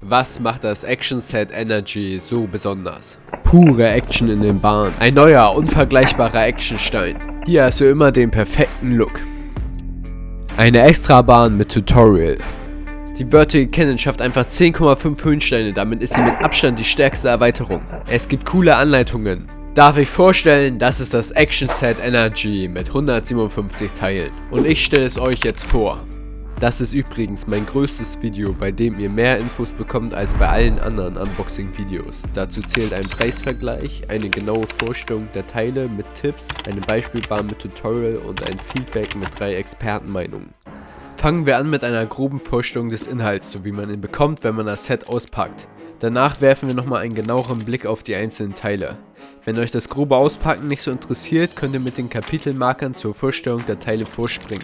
Was macht das Action Set Energy so besonders? Pure Action in den Bahnen. Ein neuer, unvergleichbarer Actionstein. Hier hast du immer den perfekten Look. Eine extra Bahn mit Tutorial. Die Vertical Cannon schafft einfach 10,5 Höhensteine, damit ist sie mit Abstand die stärkste Erweiterung. Es gibt coole Anleitungen. Darf ich vorstellen, das ist das Action Set Energy mit 157 Teilen. Und ich stelle es euch jetzt vor. Das ist übrigens mein größtes Video, bei dem ihr mehr Infos bekommt als bei allen anderen Unboxing-Videos. Dazu zählt ein Preisvergleich, eine genaue Vorstellung der Teile mit Tipps, eine Beispielbahn mit Tutorial und ein Feedback mit 3 Expertenmeinungen. Fangen wir an mit einer groben Vorstellung des Inhalts, so wie man ihn bekommt, wenn man das Set auspackt. Danach werfen wir nochmal einen genaueren Blick auf die einzelnen Teile. Wenn euch das grobe Auspacken nicht so interessiert, könnt ihr mit den Kapitelmarkern zur Vorstellung der Teile vorspringen.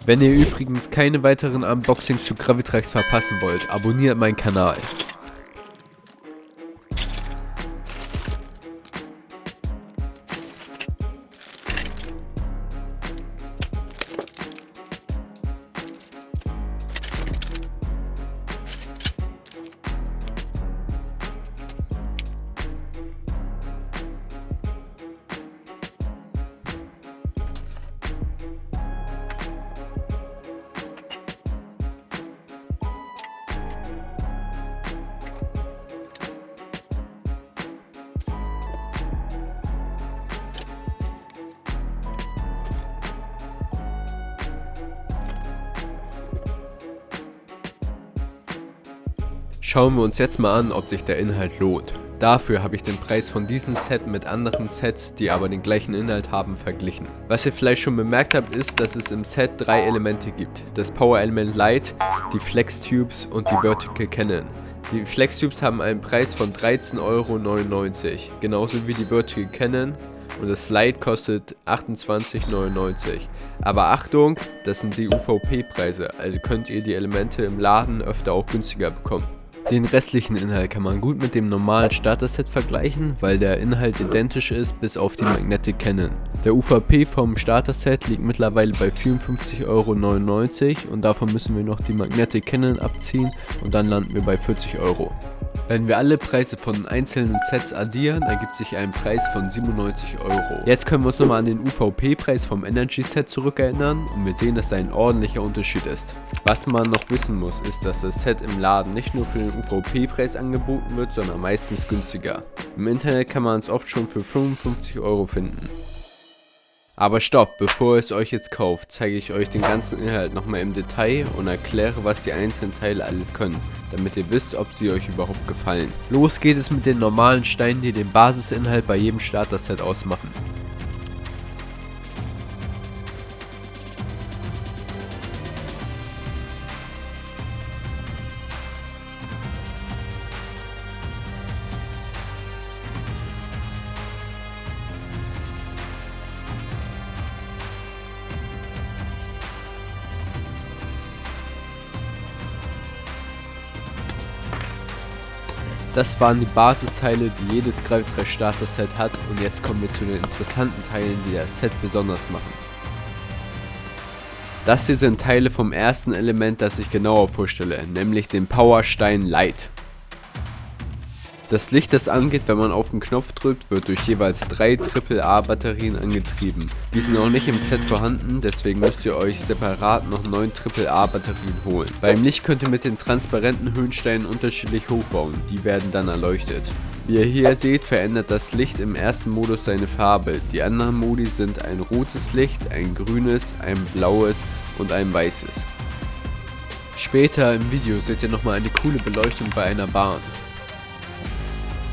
Wenn ihr übrigens keine weiteren Unboxings zu Gravitrax verpassen wollt, abonniert meinen Kanal. Schauen wir uns jetzt mal an, ob sich der Inhalt lohnt. Dafür habe ich den Preis von diesem Set mit anderen Sets, die aber den gleichen Inhalt haben, verglichen. Was ihr vielleicht schon bemerkt habt, ist, dass es im Set 3 Elemente gibt. Das Power Element Light, die Flex Tubes und die Vertical Cannon. Die Flex Tubes haben einen Preis von 13,99 €, genauso wie die Vertical Cannon. Und das Light kostet 28,99 €. Aber Achtung, das sind die UVP-Preise, also könnt ihr die Elemente im Laden öfter auch günstiger bekommen. Den restlichen Inhalt kann man gut mit dem normalen Starter-Set vergleichen, weil der Inhalt identisch ist, bis auf die Magnetic Cannon. Der UVP vom Starter-Set liegt mittlerweile bei 54,99 € und davon müssen wir noch die Magnetic Cannon abziehen und dann landen wir bei 40 €. Wenn wir alle Preise von einzelnen Sets addieren, ergibt sich ein Preis von 97 €. Jetzt können wir uns nochmal an den UVP-Preis vom Energy Set zurückerinnern und wir sehen, dass da ein ordentlicher Unterschied ist. Was man noch wissen muss, ist, dass das Set im Laden nicht nur für den UVP-Preis angeboten wird, sondern meistens günstiger. Im Internet kann man es oft schon für 55 € finden. Aber stopp, bevor ihr es euch jetzt kauft, zeige ich euch den ganzen Inhalt nochmal im Detail und erkläre, was die einzelnen Teile alles können, damit ihr wisst, ob sie euch überhaupt gefallen. Los geht es mit den normalen Steinen, die den Basisinhalt bei jedem Starter-Set ausmachen. Das waren die Basisteile, die jedes Gravitrax Starter Set hat, und jetzt kommen wir zu den interessanten Teilen, die das Set besonders machen. Das hier sind Teile vom ersten Element, das ich genauer vorstelle, nämlich den Powerstein Light. Das Licht, das angeht, wenn man auf den Knopf drückt, wird durch jeweils 3 AAA-Batterien angetrieben. Die sind noch nicht im Set vorhanden, deswegen müsst ihr euch separat noch 9 AAA-Batterien holen. Beim Licht könnt ihr mit den transparenten Höhensteinen unterschiedlich hochbauen, die werden dann erleuchtet. Wie ihr hier seht, verändert das Licht im ersten Modus seine Farbe. Die anderen Modi sind ein rotes Licht, ein grünes, ein blaues und ein weißes. Später im Video seht ihr nochmal eine coole Beleuchtung bei einer Bahn.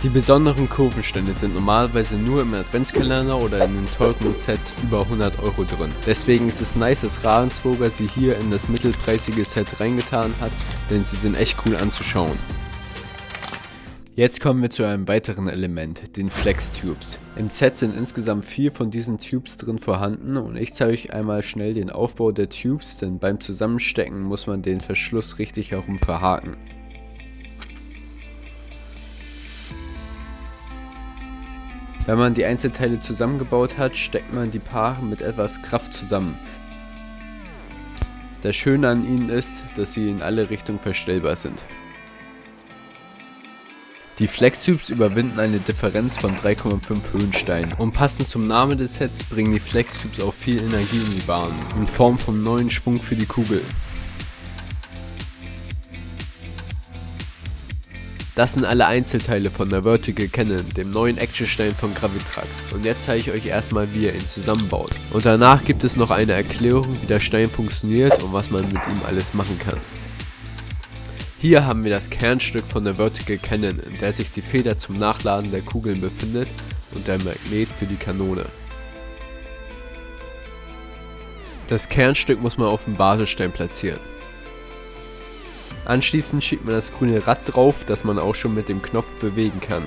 Die besonderen Kurvenstände sind normalerweise nur im Adventskalender oder in den teuren Sets über 100 € drin. Deswegen ist es nice, dass Ravensburger sie hier in das mittelpreisige Set reingetan hat, denn sie sind echt cool anzuschauen. Jetzt kommen wir zu einem weiteren Element, den Flex Tubes. Im Set sind insgesamt 4 von diesen Tubes drin vorhanden und ich zeige euch einmal schnell den Aufbau der Tubes, denn beim Zusammenstecken muss man den Verschluss richtig herum verhaken. Wenn man die Einzelteile zusammengebaut hat, steckt man die Paare mit etwas Kraft zusammen. Das Schöne an ihnen ist, dass sie in alle Richtungen verstellbar sind. Die Flex-Tubes überwinden eine Differenz von 3,5 Höhensteinen und passend zum Namen des Sets bringen die Flex-Tubes auch viel Energie in die Bahn, in Form vom neuen Schwung für die Kugel. Das sind alle Einzelteile von der Vertical Cannon, dem neuen Actionstein von Gravitrax. Und jetzt zeige ich euch erstmal, wie ihr ihn zusammenbaut. Und danach gibt es noch eine Erklärung, wie der Stein funktioniert und was man mit ihm alles machen kann. Hier haben wir das Kernstück von der Vertical Cannon, in der sich die Feder zum Nachladen der Kugeln befindet und der Magnet für die Kanone. Das Kernstück muss man auf dem Basisstein platzieren. Anschließend schiebt man das grüne Rad drauf, das man auch schon mit dem Knopf bewegen kann.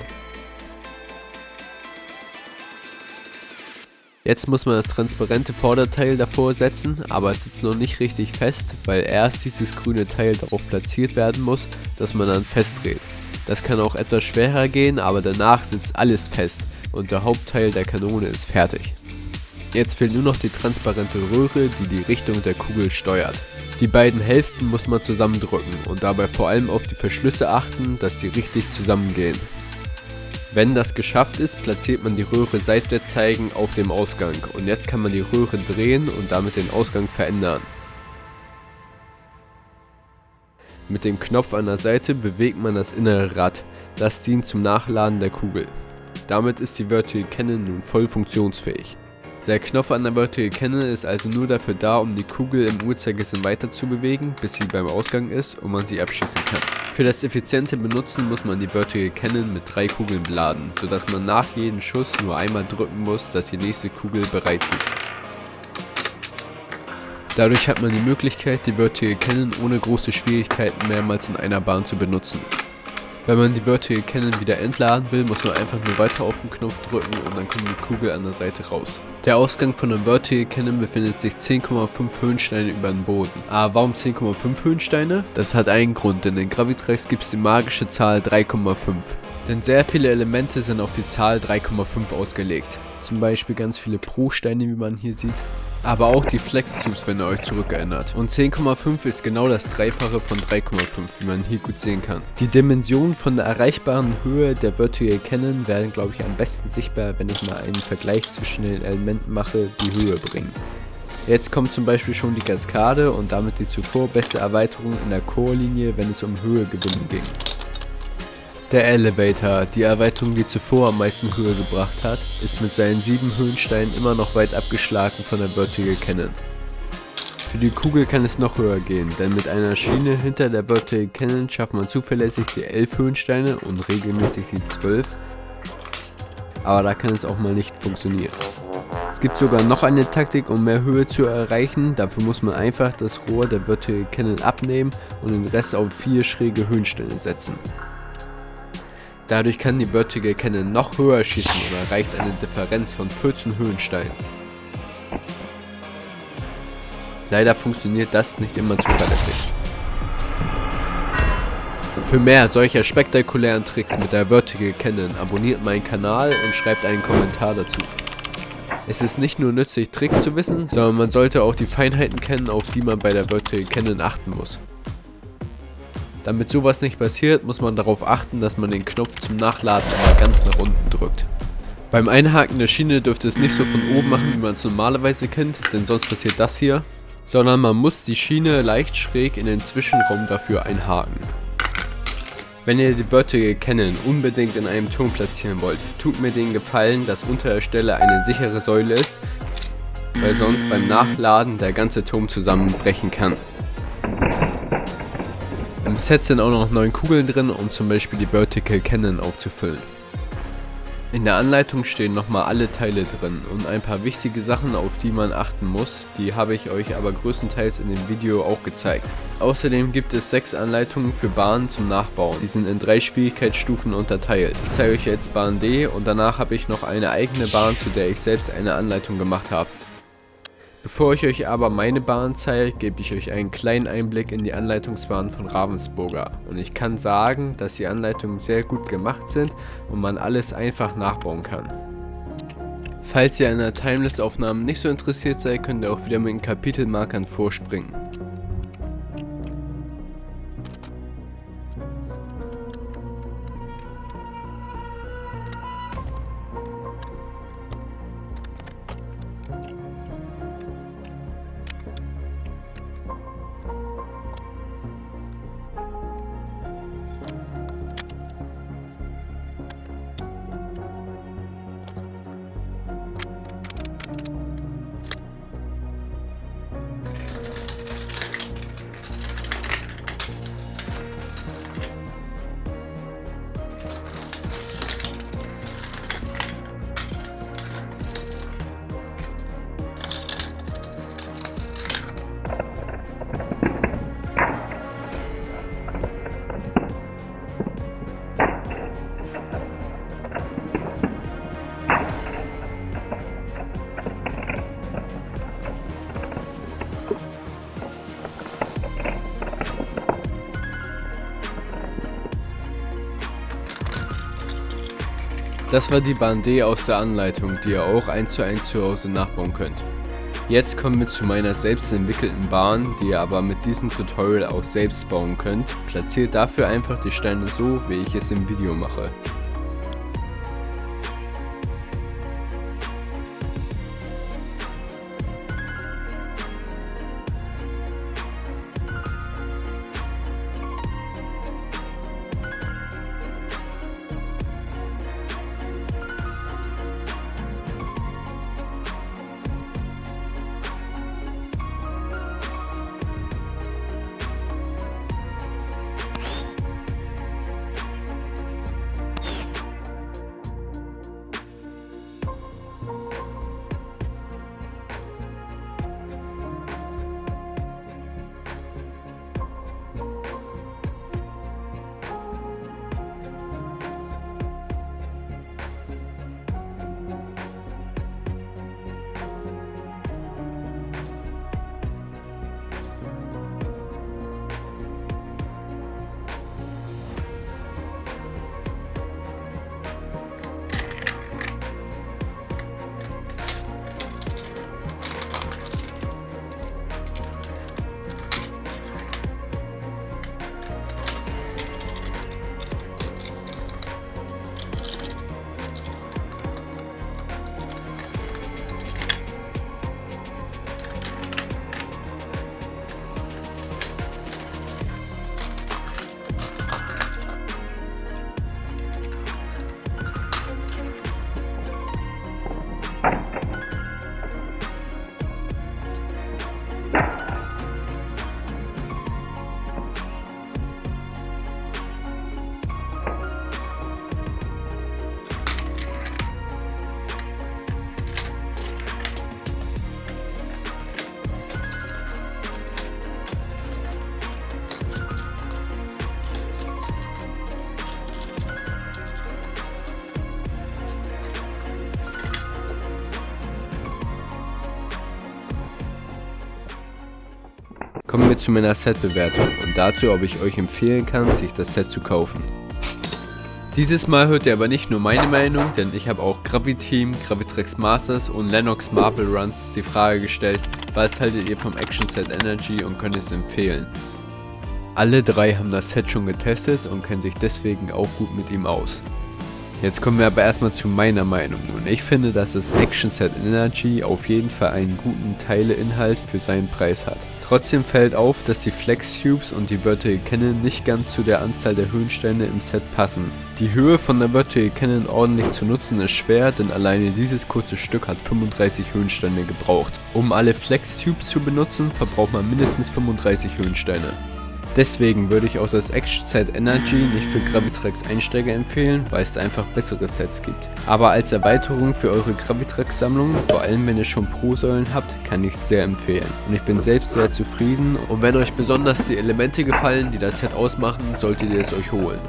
Jetzt muss man das transparente Vorderteil davor setzen, aber es sitzt noch nicht richtig fest, weil erst dieses grüne Teil darauf platziert werden muss, das man dann festdreht. Das kann auch etwas schwerer gehen, aber danach sitzt alles fest und der Hauptteil der Kanone ist fertig. Jetzt fehlt nur noch die transparente Röhre, die die Richtung der Kugel steuert. Die beiden Hälften muss man zusammendrücken und dabei vor allem auf die Verschlüsse achten, dass sie richtig zusammengehen. Wenn das geschafft ist, platziert man die Röhre seitwärts zeigend auf dem Ausgang und jetzt kann man die Röhre drehen und damit den Ausgang verändern. Mit dem Knopf an der Seite bewegt man das innere Rad, das dient zum Nachladen der Kugel. Damit ist die Vertical Cannon nun voll funktionsfähig. Der Knopf an der Vertical Cannon ist also nur dafür da, um die Kugel im Uhrzeigersinn weiter zu bewegen, bis sie beim Ausgang ist und man sie abschießen kann. Für das effiziente Benutzen muss man die Vertical Cannon mit 3 Kugeln beladen, sodass man nach jedem Schuss nur einmal drücken muss, dass die nächste Kugel bereit liegt. Dadurch hat man die Möglichkeit, die Vertical Cannon ohne große Schwierigkeiten mehrmals in einer Bahn zu benutzen. Wenn man die Vertical Cannon wieder entladen will, muss man einfach nur weiter auf den Knopf drücken und dann kommt die Kugel an der Seite raus. Der Ausgang von der Vertical Cannon befindet sich 10,5 Höhensteine über dem Boden. Aber warum 10,5 Höhensteine? Das hat einen Grund, denn in Gravitrax gibt es die magische Zahl 3,5. Denn sehr viele Elemente sind auf die Zahl 3,5 ausgelegt. Zum Beispiel ganz viele Pro-Steine, wie man hier sieht. Aber auch die Flex-Tubes, wenn ihr euch zurückerinnert. Und 10,5 ist genau das Dreifache von 3,5, wie man hier gut sehen kann. Die Dimensionen von der erreichbaren Höhe der Vertical Cannon werden, glaube ich, am besten sichtbar, wenn ich mal einen Vergleich zwischen den Elementen mache, die Höhe bringen. Jetzt kommt zum Beispiel schon die Kaskade und damit die zuvor beste Erweiterung in der Core-Linie, wenn es um Höhegewinnung ging. Der Elevator, die Erweiterung, die zuvor am meisten Höhe gebracht hat, ist mit seinen 7 Höhensteinen immer noch weit abgeschlagen von der Vertical Cannon. Für die Kugel kann es noch höher gehen, denn mit einer Schiene hinter der Vertical Cannon schafft man zuverlässig die 11 Höhensteine und regelmäßig die 12, aber da kann es auch mal nicht funktionieren. Es gibt sogar noch eine Taktik, um mehr Höhe zu erreichen, dafür muss man einfach das Rohr der Vertical Cannon abnehmen und den Rest auf 4 schräge Höhensteine setzen. Dadurch kann die Vertical Cannon noch höher schießen und erreicht eine Differenz von 14 Höhensteinen. Leider funktioniert das nicht immer zuverlässig. Für mehr solcher spektakulären Tricks mit der Vertical Cannon abonniert meinen Kanal und schreibt einen Kommentar dazu. Es ist nicht nur nützlich, Tricks zu wissen, sondern man sollte auch die Feinheiten kennen, auf die man bei der Vertical Cannon achten muss. Damit sowas nicht passiert, muss man darauf achten, dass man den Knopf zum Nachladen immer ganz nach unten drückt. Beim Einhaken der Schiene dürft ihr es nicht so von oben machen, wie man es normalerweise kennt, denn sonst passiert das hier, sondern man muss die Schiene leicht schräg in den Zwischenraum dafür einhaken. Wenn ihr die Vertical Cannon unbedingt in einem Turm platzieren wollt, tut mir den Gefallen, dass unter der Stelle eine sichere Säule ist, weil sonst beim Nachladen der ganze Turm zusammenbrechen kann. Im Set sind auch noch 9 Kugeln drin, um zum Beispiel die Vertical Cannon aufzufüllen. In der Anleitung stehen nochmal alle Teile drin und ein paar wichtige Sachen, auf die man achten muss, die habe ich euch aber größtenteils in dem Video auch gezeigt. Außerdem gibt es 6 Anleitungen für Bahnen zum Nachbauen, die sind in 3 Schwierigkeitsstufen unterteilt. Ich zeige euch jetzt Bahn D und danach habe ich noch eine eigene Bahn, zu der ich selbst eine Anleitung gemacht habe. Bevor ich euch aber meine Bahn zeige, gebe ich euch einen kleinen Einblick in die Anleitungsbahn von Ravensburger. Und ich kann sagen, dass die Anleitungen sehr gut gemacht sind und man alles einfach nachbauen kann. Falls ihr an der Timeless-Aufnahme nicht so interessiert seid, könnt ihr auch wieder mit den Kapitelmarkern vorspringen. Das war die Bahn D aus der Anleitung, die ihr auch 1:1 zu Hause nachbauen könnt. Jetzt kommen wir zu meiner selbst entwickelten Bahn, die ihr aber mit diesem Tutorial auch selbst bauen könnt. Platziert dafür einfach die Steine so, wie ich es im Video mache. Kommen wir zu meiner Set-Bewertung und dazu, ob ich euch empfehlen kann, sich das Set zu kaufen. Dieses Mal hört ihr aber nicht nur meine Meinung, denn ich habe auch Graviteam, Gravitrex Masters und Lennox Marble Runs die Frage gestellt, was haltet ihr vom Action Set Energy und könnt es empfehlen. Alle drei haben das Set schon getestet und kennen sich deswegen auch gut mit ihm aus. Jetzt kommen wir aber erstmal zu meiner Meinung und ich finde, dass das Action Set Energy auf jeden Fall einen guten Teileinhalt für seinen Preis hat. Trotzdem fällt auf, dass die Flex Tubes und die Vertical Cannon nicht ganz zu der Anzahl der Höhensteine im Set passen. Die Höhe von der Vertical Cannon ordentlich zu nutzen ist schwer, denn alleine dieses kurze Stück hat 35 Höhensteine gebraucht. Um alle Flex Tubes zu benutzen, verbraucht man mindestens 35 Höhensteine. Deswegen würde ich auch das Action Set Energy nicht für Gravitrex Einsteiger empfehlen, weil es einfach bessere Sets gibt. Aber als Erweiterung für eure Gravitrex Sammlung, vor allem wenn ihr schon Pro-Säulen habt, kann ich es sehr empfehlen. Und ich bin selbst sehr zufrieden und wenn euch besonders die Elemente gefallen, die das Set ausmachen, solltet ihr es euch holen.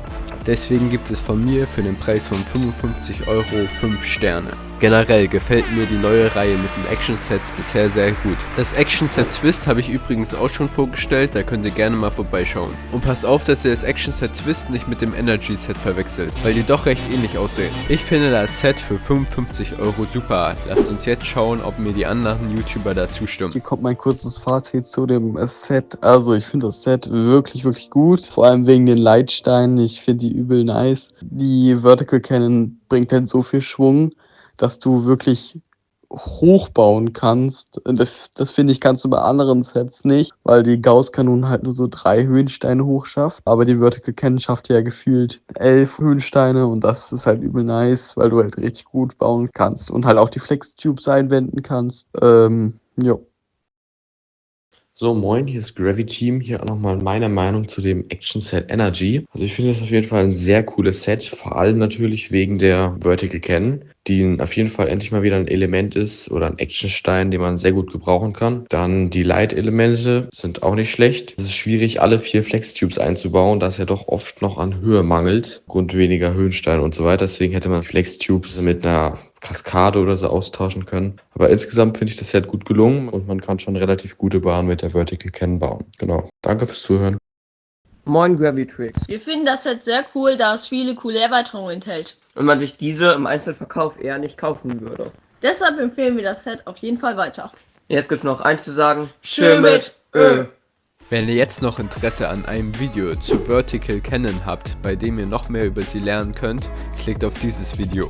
Deswegen gibt es von mir für den Preis von 55 € 5 Sterne. Generell gefällt mir die neue Reihe mit den Action-Sets bisher sehr gut. Das Action-Set Twist habe ich übrigens auch schon vorgestellt, da könnt ihr gerne mal vorbeischauen. Und passt auf, dass ihr das Action-Set Twist nicht mit dem Energy-Set verwechselt, weil die doch recht ähnlich aussehen. Ich finde das Set für 55 € super. Lasst uns jetzt schauen, ob mir die anderen YouTuber dazu stimmen. Hier kommt mein kurzes Fazit zu dem Set. Also ich finde das Set wirklich, wirklich gut. Vor allem wegen den Leitsteinen. Ich finde die übel nice. Die Vertical Cannon bringt halt so viel Schwung, dass du wirklich hochbauen kannst. Das finde ich, kannst du bei anderen Sets nicht, weil die Gauss-Kanone halt nur so 3 Höhensteine hoch schafft. Aber die Vertical Cannon schafft ja gefühlt 11 Höhensteine und das ist halt übel nice, weil du halt richtig gut bauen kannst und halt auch die Flex-Tubes einwenden kannst. Jo. So, moin, hier ist Graviteam. Hier auch nochmal meine Meinung zu dem Action Set Energy. Also ich finde es auf jeden Fall ein sehr cooles Set, vor allem natürlich wegen der Vertical Cannon, die auf jeden Fall endlich mal wieder ein Element ist oder ein Actionstein, den man sehr gut gebrauchen kann. Dann die Light-Elemente sind auch nicht schlecht. Es ist schwierig, alle 4 Flex-Tubes einzubauen, da es ja doch oft noch an Höhe mangelt, aufgrund weniger Höhensteine und so weiter. Deswegen hätte man Flex-Tubes mit einer Kaskade oder so austauschen können. Aber insgesamt finde ich das Set gut gelungen und man kann schon relativ gute Bahnen mit der Vertical Cannon bauen. Genau. Danke fürs Zuhören. Moin Gravitrix. Wir finden das Set sehr cool, da es viele coole Erweiterungen enthält. Und man sich diese im Einzelverkauf eher nicht kaufen würde. Deshalb empfehlen wir das Set auf jeden Fall weiter. Jetzt gibt's noch eins zu sagen. Schön mit Ö. Wenn ihr jetzt noch Interesse an einem Video zu Vertical Cannon habt, bei dem ihr noch mehr über sie lernen könnt, klickt auf dieses Video.